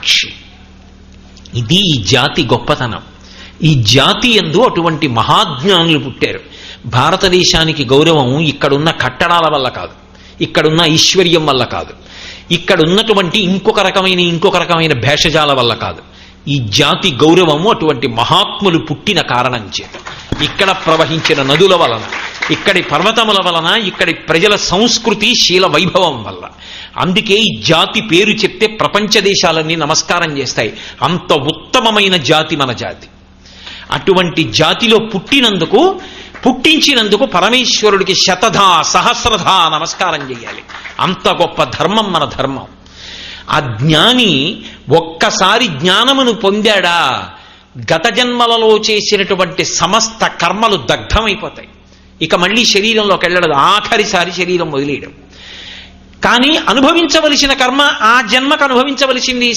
సాక్షి. ఇది ఈ జాతి గొప్పతనం. ఈ జాతి యందు అటువంటి మహాజ్ఞానులు పుట్టారు. భారతదేశానికి గౌరవం ఇక్కడున్న కట్టడాల వల్ల కాదు, ఇక్కడున్న ఐశ్వర్యం వల్ల కాదు, ఇక్కడున్నటువంటి ఇంకొక రకమైన భేషజాల వల్ల కాదు. ఈ జాతి గౌరవము అటువంటి మహాత్ములు పుట్టిన కారణం చేత, ఇక్కడ ప్రవహించిన నదుల వలన, ఇక్కడి పర్వతముల వలన, ఇక్కడి ప్రజల సంస్కృతి శీల వైభవం వల్ల. అందుకే ఈ జాతి పేరు చెప్తే ప్రపంచ దేశాలన్నీ నమస్కారం చేస్తాయి. అంత ఉత్తమమైన జాతి మన జాతి. అటువంటి జాతిలో పుట్టించినందుకు పరమేశ్వరుడికి శతధా సహస్రధా నమస్కారం చేయాలి. అంత గొప్ప ధర్మం మన ధర్మం. ఆ జ్ఞాని ఒక్కసారి జ్ఞానమును పొందాడా, గత జన్మలలో చేసినటువంటి సమస్త కర్మలు దగ్ధమైపోతాయి. ఇక మళ్ళీ శరీరంలోకి వెళ్ళడు, ఆఖరిసారి శరీరం వదిలేయడం. కానీ అనుభవించవలసిన కర్మ ఆ జన్మకు అనుభవించవలసింది